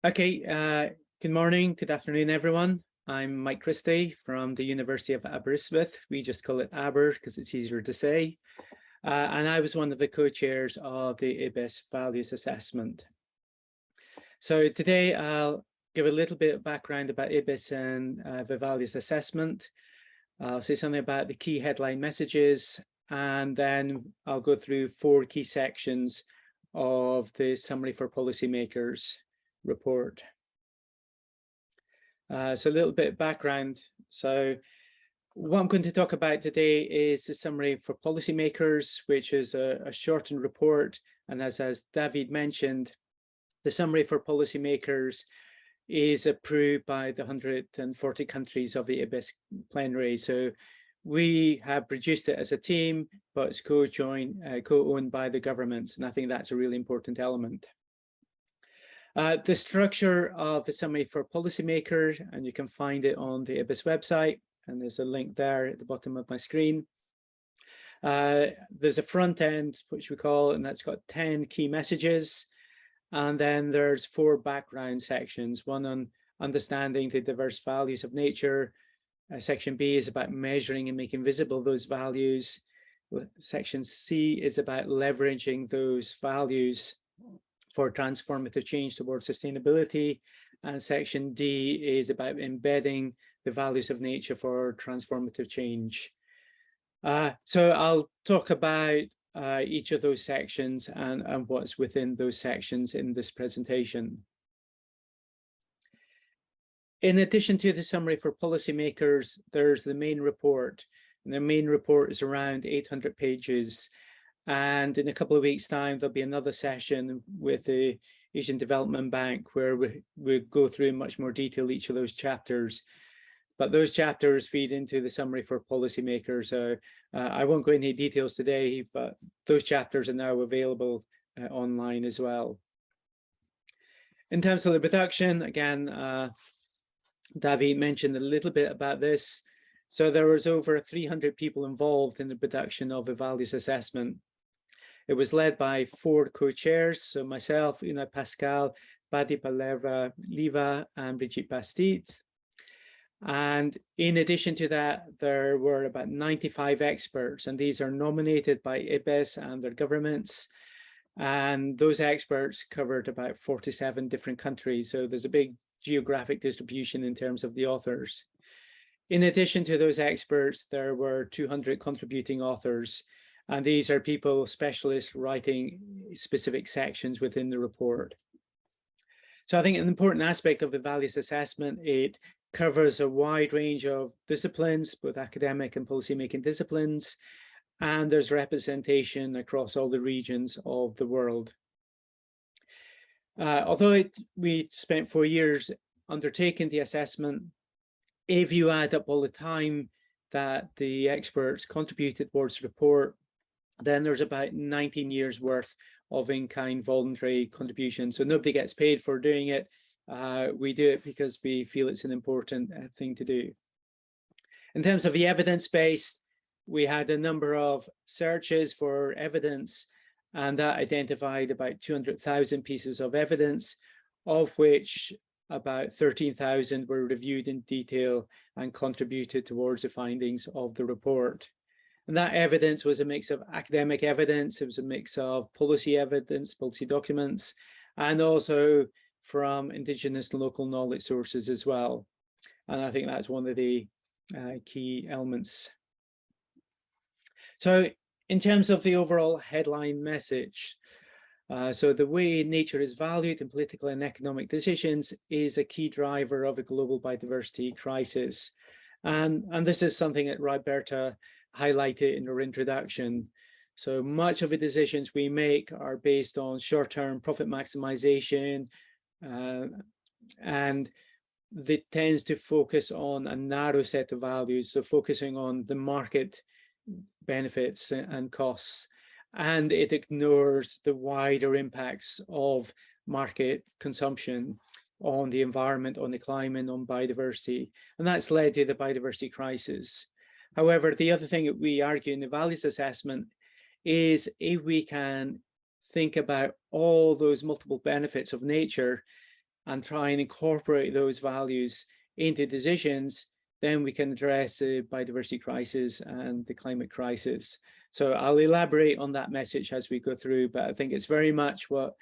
Okay, good morning, good afternoon, everyone. I'm Mike Christie from the University of Aberystwyth. We just call it Aber because it's easier to say. And I was one of the co-chairs of the IPBES Values Assessment. So today I'll give a little bit of background about IPBES and the Values Assessment. I'll say something about the key headline messages, and then I'll go through 4 key sections of the Summary for Policymakers report. So a little bit of background. So what I'm going to talk about today is the Summary for Policymakers, which is a shortened report. And as David mentioned, the Summary for Policymakers is approved by the 140 countries of the IPBES plenary. So we have produced it as a team, but it's co-owned by the governments. And I think that's a really important element. The structure of the Summary for Policymakers, and you can find it on the IPBES website, and there's a link there at the bottom of my screen. There's a front end, which we call, and that's got 10 key messages. And then there's 4 background sections, one on understanding the diverse values of nature. Section B is about measuring and making visible those values. Section C is about leveraging those values for transformative change towards sustainability. And section D is about embedding the values of nature for transformative change. So I'll talk about each of those sections and what's within those sections in this presentation. In addition to the Summary for Policymakers, there's the main report. And the main report is around 800 pages. And in a couple of weeks' time, there'll be another session with the Asian Development Bank where we go through in much more detail each of those chapters. But those chapters feed into the Summary for Policymakers. I won't go into any details today, but those chapters are now available online as well. In terms of the production, again, David mentioned a little bit about this. So there was over 300 people involved in the production of the Values Assessment. It was led by 4 co-chairs, so myself, Una Pascal, Badi Paleva-Liva, and Brigitte Bastide. And in addition to that, there were about 95 experts, and these are nominated by IPBES and their governments. And those experts covered about 47 different countries. So there's a big geographic distribution in terms of the authors. In addition to those experts, there were 200 contributing authors. And these are people, specialists, writing specific sections within the report. So I think an important aspect of the values assessment, it covers a wide range of disciplines, both academic and policymaking disciplines, and there's representation across all the regions of the world. Although we spent 4 years undertaking the assessment, if you add up all the time that the experts contributed towards the report, then there's about 19 years worth of in-kind voluntary contribution. So nobody gets paid for doing it. We do it because we feel it's an important thing to do. In terms of the evidence base, we had a number of searches for evidence, and that identified about 200,000 pieces of evidence, of which about 13,000 were reviewed in detail and contributed towards the findings of the report. And that evidence was a mix of academic evidence, it was a mix of policy evidence, policy documents, and also from Indigenous and local knowledge sources as well. And I think that's one of the key elements. So in terms of the overall headline message, so the way nature is valued in political and economic decisions is a key driver of a global biodiversity crisis. And this is something that Roberta highlighted in her introduction. So much of the decisions we make are based on short-term profit maximization, and it tends to focus on a narrow set of values, so focusing on the market benefits and costs, and it ignores the wider impacts of market consumption on the environment, on the climate, on biodiversity, and that's led to the biodiversity crisis. However, the other thing that we argue in the values assessment is if we can think about all those multiple benefits of nature, and try and incorporate those values into decisions, then we can address the biodiversity crisis and the climate crisis. So I'll elaborate on that message as we go through, but I think it's very much what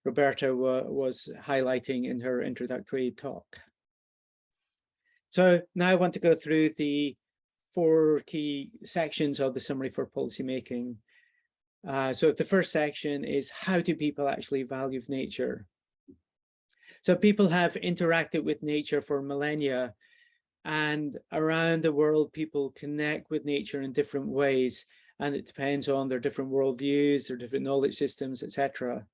Roberta was highlighting in her introductory talk. So now I want to go through the 4 key sections of the summary for policymaking. So the first section is, how do people actually value nature? So people have interacted with nature for millennia, and around the world, people connect with nature in different ways, and it depends on their different worldviews, their different knowledge systems, etc.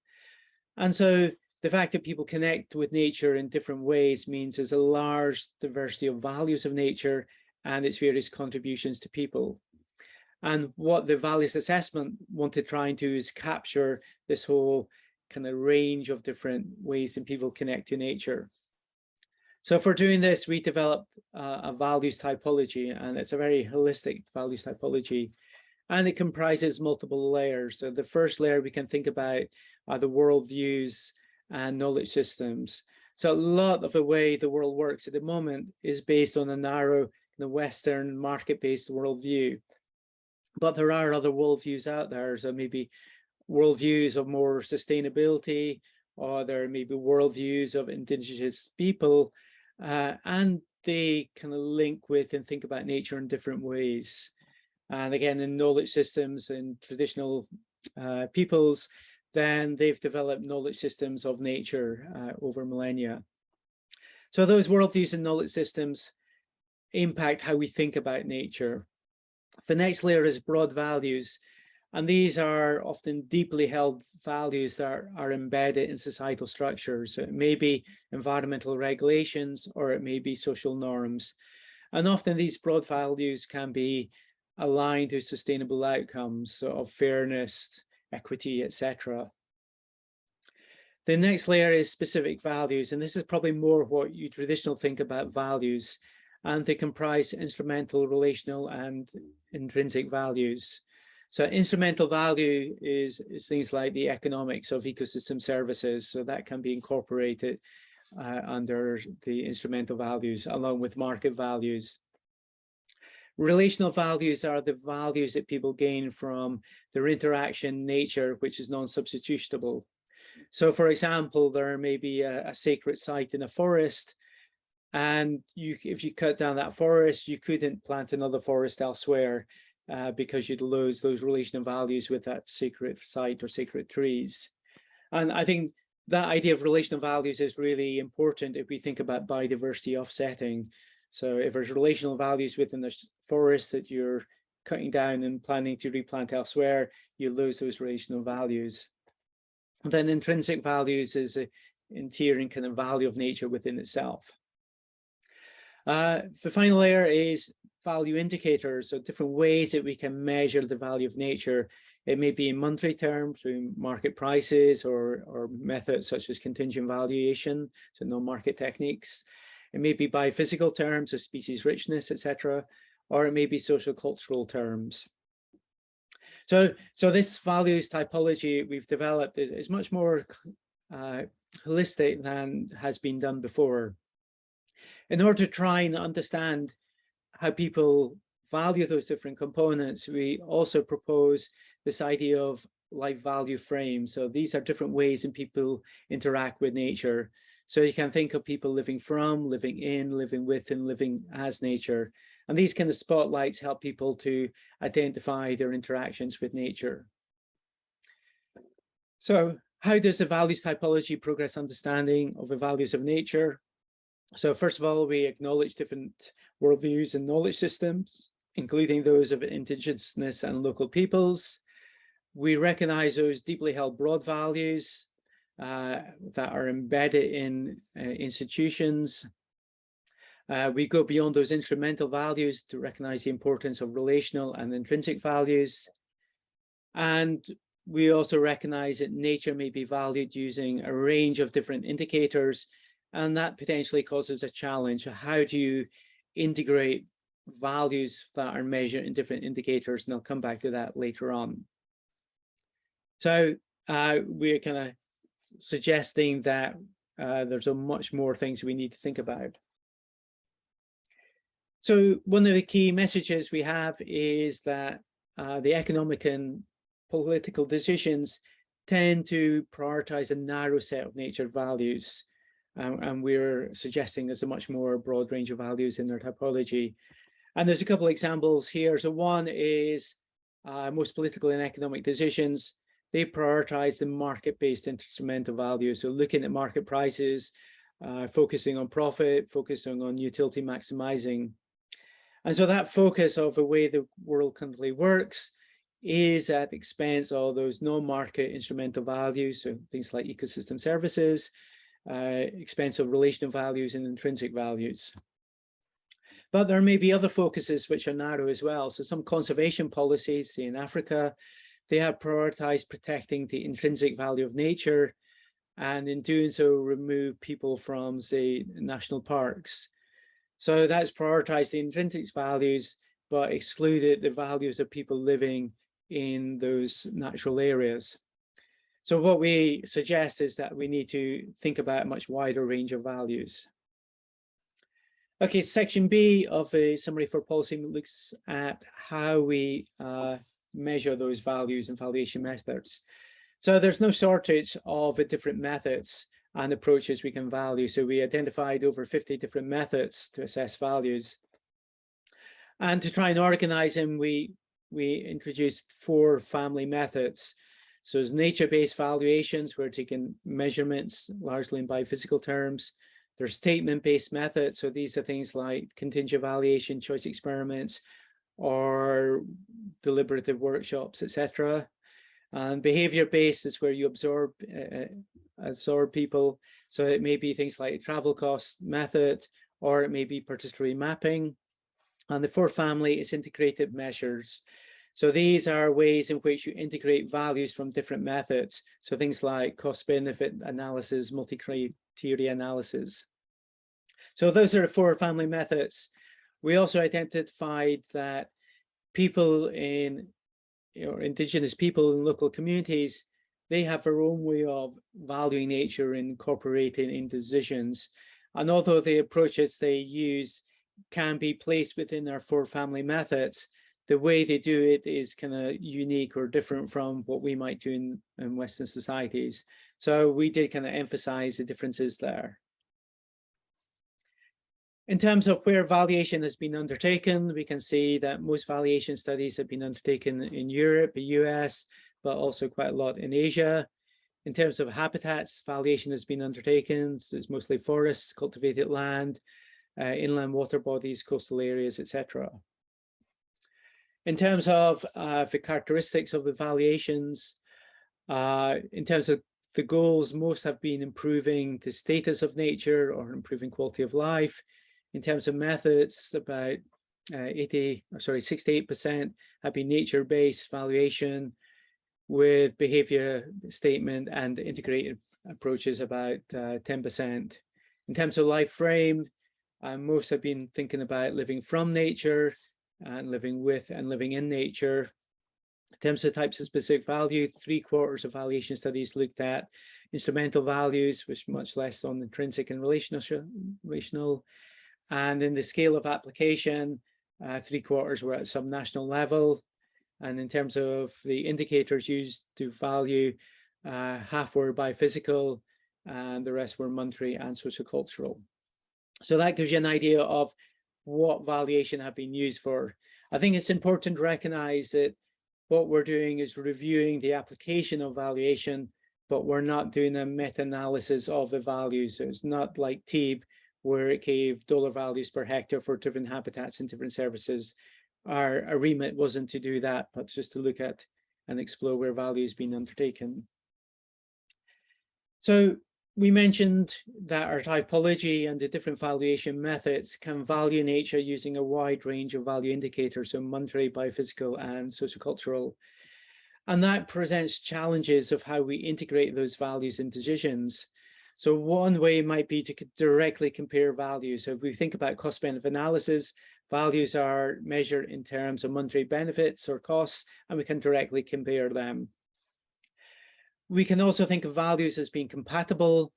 And so the fact that people connect with nature in different ways means there's a large diversity of values of nature and its various contributions to people. And what the values assessment wanted to try and do is capture this whole kind of range of different ways that people connect to nature. So for doing this, we developed a values typology, and it's a very holistic values typology, and it comprises multiple layers. So the first layer we can think about are the worldviews and knowledge systems. So a lot of the way the world works at the moment is based on a narrow, the Western market-based worldview. But there are other worldviews out there. So maybe worldviews of more sustainability, or there may be worldviews of indigenous people, and they kind of link with and think about nature in different ways. And again, in knowledge systems and traditional peoples, then they've developed knowledge systems of nature over millennia. So those worldviews and knowledge systems impact how we think about nature. The next layer is broad values, and these are often deeply held values that are embedded in societal structures. So it may be environmental regulations, or it may be social norms. And often these broad values can be aligned to sustainable outcomes, so of fairness, equity, etc. The next layer is specific values, and this is probably more what you traditionally think about values, and they comprise instrumental, relational, and intrinsic values. So instrumental value is things like the economics of ecosystem services, so that can be incorporated under the instrumental values along with market values. Relational values are the values that people gain from their interaction nature, which is non-substitutable. So for example, there may be a sacred site in a forest, and if you cut down that forest, you couldn't plant another forest elsewhere because you'd lose those relational values with that sacred site or sacred trees. And I think that idea of relational values is really important if we think about biodiversity offsetting. So if there's relational values within the forest that you're cutting down and planning to replant elsewhere, you lose those relational values. And then intrinsic values is an inherent kind of value of nature within itself. The final layer is value indicators, so different ways that we can measure the value of nature. It may be in monetary terms through market prices or methods such as contingent valuation, so non-market techniques. It may be by physical terms of species richness, etc., or it may be social cultural terms. So this values typology we've developed is much more holistic than has been done before. In order to try and understand how people value those different components, we also propose this idea of life value frames. So these are different ways in people interact with nature. So you can think of people living from, living in, living with, and living as nature. And these kind of spotlights help people to identify their interactions with nature. So how does the values typology progress understanding of the values of nature? So first of all, we acknowledge different worldviews and knowledge systems, including those of indigenousness and local peoples. We recognize those deeply held broad values that are embedded in institutions. We go beyond those instrumental values to recognize the importance of relational and intrinsic values. And we also recognize that nature may be valued using a range of different indicators, and that potentially causes a challenge. How do you integrate values that are measured in different indicators? And I'll come back to that later on. So we're kind of suggesting that there's much more things we need to think about. So one of the key messages we have is that the economic and political decisions tend to prioritize a narrow set of nature values. And we're suggesting there's a much more broad range of values in their typology. And there's a couple of examples here. So one is most political and economic decisions, they prioritize the market-based instrumental values. So looking at market prices, focusing on profit, focusing on utility maximizing. And so that focus of the way the world currently works is at the expense of those non-market instrumental values, so things like ecosystem services, expense of relational values and intrinsic values. But there may be other focuses which are narrow as well. So some conservation policies, say in Africa, they have prioritized protecting the intrinsic value of nature, and in doing so, remove people from, say, national parks. So that's prioritized the intrinsic values, but excluded the values of people living in those natural areas. So what we suggest is that we need to think about a much wider range of values. Okay, section B of a summary for policy looks at how we measure those values and valuation methods. So there's no shortage of different methods and approaches we can value. So we identified over 50 different methods to assess values. And to try and organize them, we introduced 4 family methods. So it's nature-based valuations, we're taking measurements largely in biophysical terms. There's statement-based methods. So these are things like contingent valuation, choice experiments, or deliberative workshops, etc. And behavior-based is where you absorb people. So it may be things like travel cost method, or it may be participatory mapping. And the 4th family is integrated measures. So these are ways in which you integrate values from different methods. So things like cost-benefit analysis, multi-criteria analysis. So those are the 4 family methods. We also identified that people in, indigenous people in local communities, they have their own way of valuing nature and incorporating in decisions. And although the approaches they use can be placed within our 4 family methods, the way they do it is kind of unique or different from what we might do in Western societies. So we did kind of emphasize the differences there. In terms of where valuation has been undertaken, we can see that most valuation studies have been undertaken in Europe, the US, but also quite a lot in Asia. In terms of habitats, valuation has been undertaken. So it's mostly forests, cultivated land, inland water bodies, coastal areas, etc. In terms of the characteristics of the valuations, in terms of the goals, most have been improving the status of nature or improving quality of life. In terms of methods, about 68% have been nature-based valuation, with behavior statement and integrated approaches about 10%. In terms of life frame, most have been thinking about living from nature and living with and living in nature. In terms of types of specific value, 3/4 of valuation studies looked at instrumental values, which much less on intrinsic and relational. And in the scale of application, 3/4 were at some national level. And in terms of the indicators used to value, half were biophysical and the rest were monetary and sociocultural. So that gives you an idea of what valuation have been used for. I think it's important to recognize that what we're doing is reviewing the application of valuation, but we're not doing a meta-analysis of the values. So it's not like TEEB, where it gave dollar values per hectare for different habitats and different services. Our remit wasn't to do that, but just to look at and explore where value has been undertaken. So we mentioned that our typology and the different valuation methods can value nature using a wide range of value indicators, so monetary, biophysical, and sociocultural. And that presents challenges of how we integrate those values in decisions. So one way might be to directly compare values. So if we think about cost-benefit analysis, values are measured in terms of monetary benefits or costs, and we can directly compare them. We can also think of values as being compatible.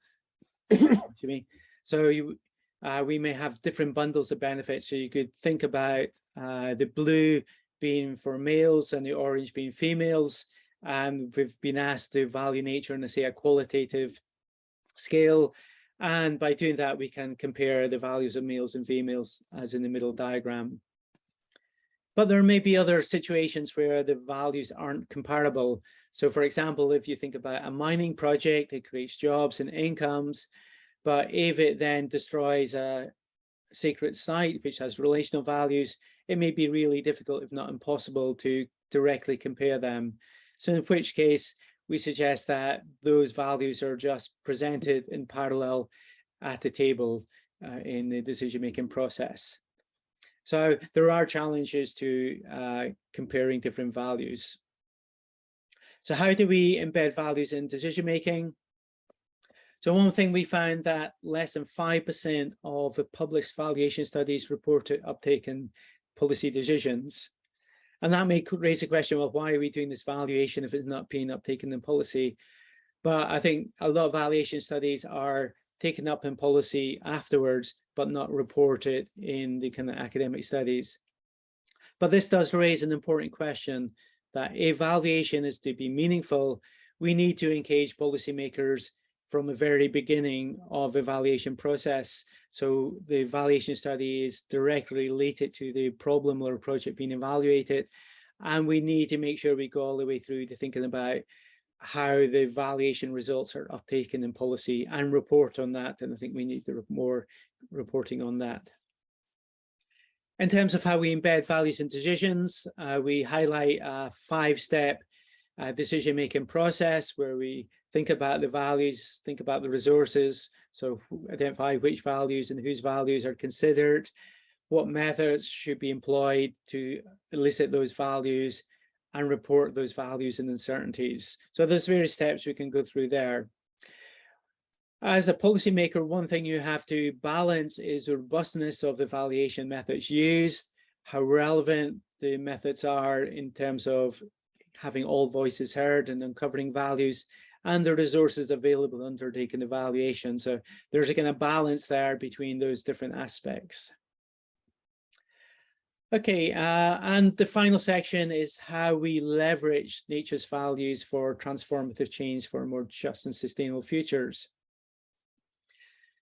So we may have different bundles of benefits. So you could think about the blue being for males and the orange being females. And we've been asked to value nature on, say, a qualitative scale. And by doing that, we can compare the values of males and females as in the middle diagram. But there may be other situations where the values aren't comparable. So for example, if you think about a mining project, it creates jobs and incomes, but if it then destroys a sacred site, which has relational values, it may be really difficult, if not impossible, to directly compare them. So in which case, we suggest that those values are just presented in parallel at the table in the decision-making process. So there are challenges to comparing different values. So how do we embed values in decision-making? So one thing we found that less than 5% of the published valuation studies reported uptake in policy decisions. And that may raise the question, well, why are we doing this valuation if it's not being uptaken in policy? But I think a lot of valuation studies are taken up in policy afterwards, but not reported in the kind of academic studies. But this does raise an important question that if valuation is to be meaningful, we need to engage policymakers from the very beginning of the evaluation process. So the evaluation study is directly related to the problem or project being evaluated. And we need to make sure we go all the way through to thinking about how the evaluation results are uptaken in policy and report on that. And I think we need more reporting on that. In terms of how we embed values in decisions, we highlight a 5-step decision-making process where we think about the values, think about the resources. So identify which values and whose values are considered, what methods should be employed to elicit those values, and report those values and uncertainties. So there's various steps we can go through there. As a policymaker, one thing you have to balance is the robustness of the valuation methods used, how relevant the methods are in terms of having all voices heard and uncovering values, and the resources available undertaking evaluation. So there's a kind of balance there between those different aspects. Okay, and the final section is how we leverage nature's values for transformative change for more just and sustainable futures.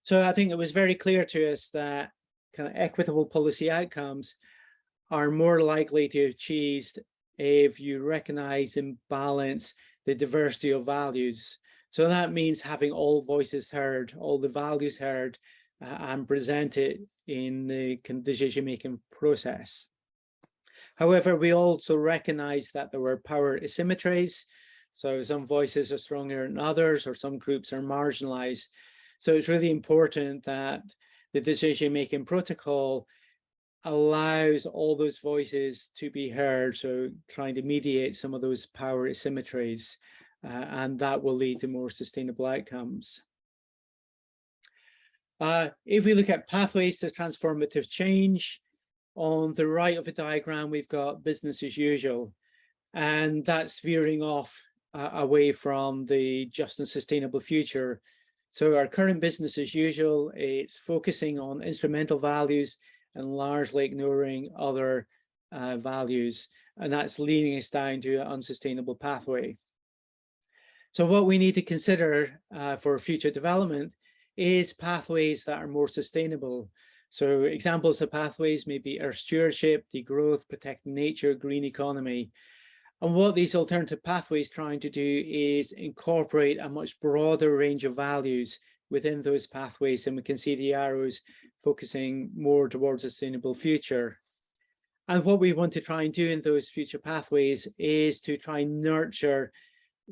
So I think it was very clear to us that kind of equitable policy outcomes are more likely to be achieved if you recognize and balance the diversity of values. So that means having all voices heard, all the values heard, and presented in the decision-making process. However, we also recognize that there were power asymmetries. So some voices are stronger than others, or some groups are marginalized. So it's really important that the decision-making protocol allows all those voices to be heard, so trying to mediate some of those power asymmetries, and that will lead to more sustainable outcomes. If we look at pathways to transformative change, on the right of the diagram, we've got business as usual, and that's veering off away from the just and sustainable future. So our current business as usual, it's focusing on instrumental values and largely ignoring other values, and that's leading us down to an unsustainable pathway. So what we need to consider for future development is pathways that are more sustainable. So examples of pathways may be earth stewardship, degrowth, protecting nature, green economy. And what these alternative pathways trying to do is incorporate a much broader range of values within those pathways, and we can see the arrows focusing more towards a sustainable future. And what we want to try and do in those future pathways is to try and nurture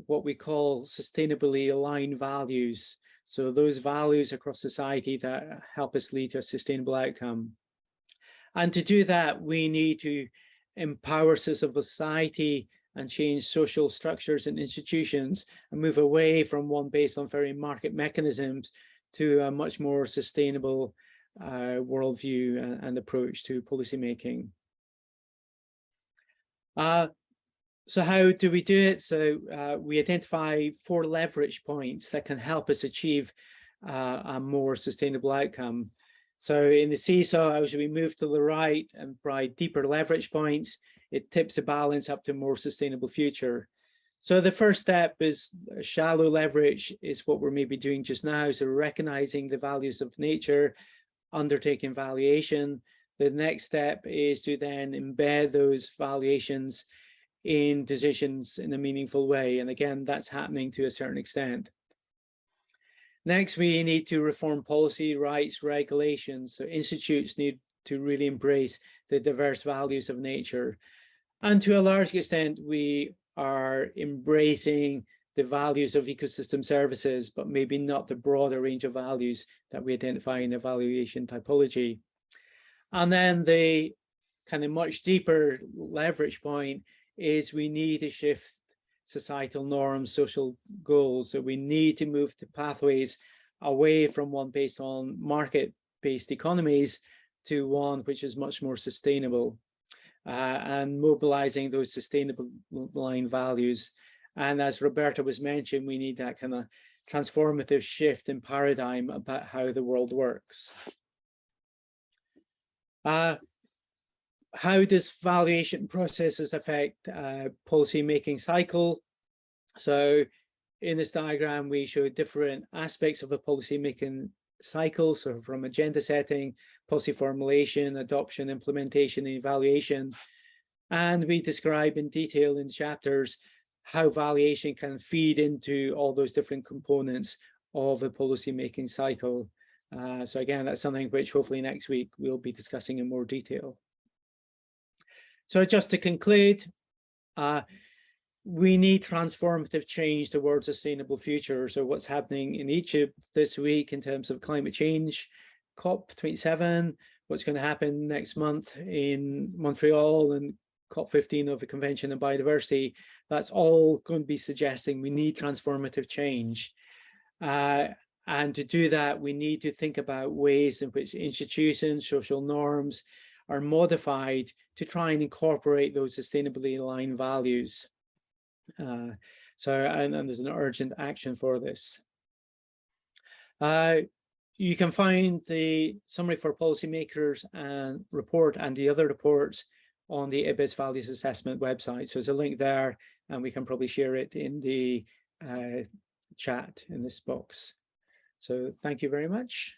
what we call sustainably aligned values. So those values across society that help us lead to a sustainable outcome. And to do that, we need to empower civil society and change social structures and institutions and move away from one based on very market mechanisms to a much more sustainable worldview and approach to policymaking. So how do we do it? So we identify 4 leverage points that can help us achieve a more sustainable outcome. So in the seesaw, as we move to the right and provide deeper leverage points, it tips the balance up to a more sustainable future. So the first step is shallow leverage, is what we're maybe doing just now. So recognizing the values of nature, undertaking valuation. The next step is to then embed those valuations in decisions in a meaningful way. And again, that's happening to a certain extent. Next, we need to reform policy, rights, regulations. So institutes need to really embrace the diverse values of nature. And to a large extent, we are embracing the values of ecosystem services, but maybe not the broader range of values that we identify in evaluation typology. And then the kind of much deeper leverage point is we need to shift societal norms, social goals. So we need to move to pathways away from one based on market-based economies to one which is much more sustainable, and mobilizing those sustainable line values. And as Roberta was mentioned, we need that kind of transformative shift in paradigm about how the world works. How does valuation processes affect policy making cycle? So in this diagram, we show different aspects of a policy making cycle. So from agenda setting, policy formulation, adoption, implementation, and evaluation. And we describe in detail in chapters how valuation can feed into all those different components of a policy making cycle. So again, that's something which hopefully next week we'll be discussing in more detail. So just to conclude, we need transformative change towards a sustainable future. So what's happening in Egypt this week in terms of climate change, COP27, what's going to happen next month in Montreal, and COP15 of the Convention on Biodiversity, that's all going to be suggesting we need transformative change. And to do that, we need to think about ways in which institutions, social norms are modified to try and incorporate those sustainably aligned values. And there's an urgent action for this. You can find the summary for policymakers and report and the other reports on the IPBES Values Assessment website. So there's a link there, and we can probably share it in the chat in this box. So thank you very much.